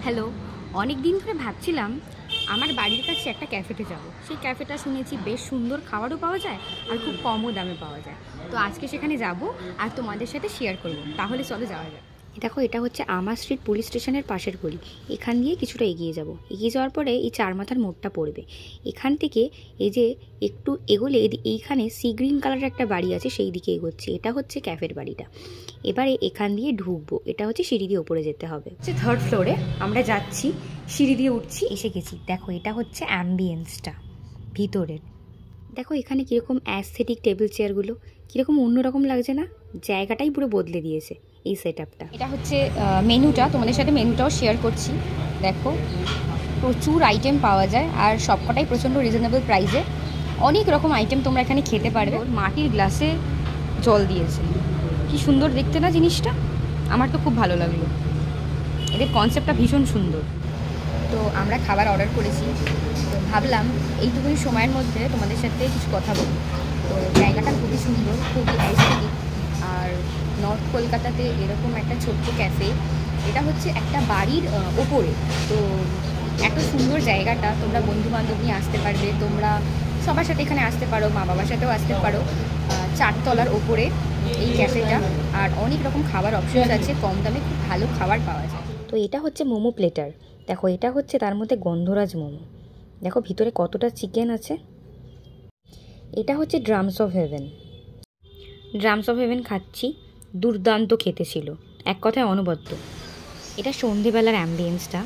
Hello, অনেক দিন ধরে ভাবছিলাম আমার বাড়ির কাছে একটা ক্যাফেতে যাব। সেই ক্যাফেটা শুনেছি বেশ সুন্দর খাবারও পাওয়া যায় আর খুব কমও দামে পাওয়া যায়। তো আজকে সেখানে যাব আর তোমাদের সাথে শেয়ার করব। তাহলে চলো যাওয়া যাক। দেখো, এটা হচ্ছে আমার স্ট্রিট পুলিশ স্টেশনের পাশের গলি। এখান দিয়ে কিছুটা এগিয়ে যাব। এগিয়ে যাওয়ার পরে এই চার মাথার মোড়টা পড়বে। এখান থেকে এই যে একটু এগোলে এইখানে সি গ্রিন কালারের একটা বাড়ি আছে, সেই দিকে এগোচ্ছি। এটা হচ্ছে ক্যাফের বাড়িটা। এবারে এখান দিয়ে ঢুকবো। এটা হচ্ছে সিঁড়ি দিয়ে ওপরে যেতে হবে। হচ্ছে থার্ড ফ্লোরে আমরা যাচ্ছি, সিঁড়ি দিয়ে উঠছি, এসে গেছি। দেখো, এটা হচ্ছে অ্যাম্বিয়েন্সটা ভিতরের। দেখো এখানে কীরকম অ্যাস্থেটিক টেবিল চেয়ারগুলো, কীরকম অন্যরকম লাগছে না? জায়গাটাই পুরো বদলে দিয়েছে এই সেট আপটা। এটা হচ্ছে মেনুটা, তোমাদের সাথে মেনুটাও শেয়ার করছি। দেখো, প্রচুর আইটেম পাওয়া যায় আর সবকটাই প্রচণ্ড রিজনেবল প্রাইসে। অনেক রকম আইটেম তোমরা এখানে খেতে পারবে। মাটির গ্লাসে জল দিয়েছে, কি সুন্দর দেখতে না জিনিসটা। আমার তো খুব ভালো লাগলো, এদের কনসেপ্টটা ভীষণ সুন্দর। তো আমরা খাবার অর্ডার করেছি, তো ভাবলাম এইটুকুনি সময়ের মধ্যে তোমাদের সাথে কিছু কথা বলি। তো জায়গাটা খুবই সুন্দর, খুবই অ্যাস্থেটিক। আর নর্থ কলকাতাতে এরকম একটা ছোট্ট ক্যাফে, এটা হচ্ছে একটা বাড়ির ওপরে। তো এত সুন্দর জায়গাটা, তোমরা বন্ধু বান্ধব নিয়ে আসতে পারবে, তোমরা সবার সাথে এখানে আসতে পারো, মা বাবার সাথেও আসতে পারো। 4 তলার ওপরে এই ক্যাফেটা, আর অনেক রকম খাবার অপশনস আছে, কম দামে খুব ভালো খাবার পাওয়া যায়। তো এটা হচ্ছে মোমো প্লেটার। দেখো, এটা হচ্ছে তার মধ্যে গন্ধরাজ মোমো। দেখো ভিতরে কতটা চিকেন আছে। এটা হচ্ছে drums of haven. Drums of haven খাচ্ছি, দুর্দান্ত খেতে ছিল, এক কথায় অনবদ্য। এটা সন্ধেবেলার অ্যাম্বিয়েন্সটা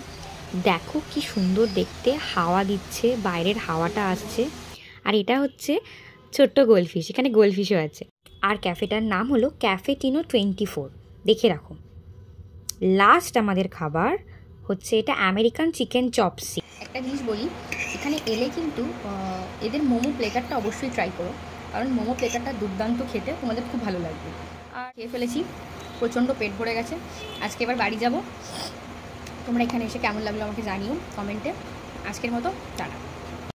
দেখো, কি সুন্দর দেখতে, হাওয়া দিচ্ছে, বাইরের হাওয়াটা আসছে। আর এটা হচ্ছে ছোট্ট গোলফিশ, এখানে গোলফিশও আছে। আর ক্যাফেটার নাম হলো ক্যাফেটিনো 24। দেখে রাখো। লাস্ট আমাদের খাবার হচ্ছে এটা আমেরিকান চিকেন চপসি। একটা জিনিস বলি, এখানে এলে কিন্তু এদের মোমো প্লেটারটা অবশ্যই ট্রাই করো, কারণ মোমো প্লেটারটা দুর্দান্ত খেতে, তোমাদের খুব ভালো লাগবে। আর খেয়ে ফেলেছি, প্রচণ্ড পেট ভরে গেছে। আজকে এবার বাড়ি যাব। তোমরা এখানে এসে কেমন লাগলো আমাকে জানিও কমেন্টে। আজকের মতো টাটা।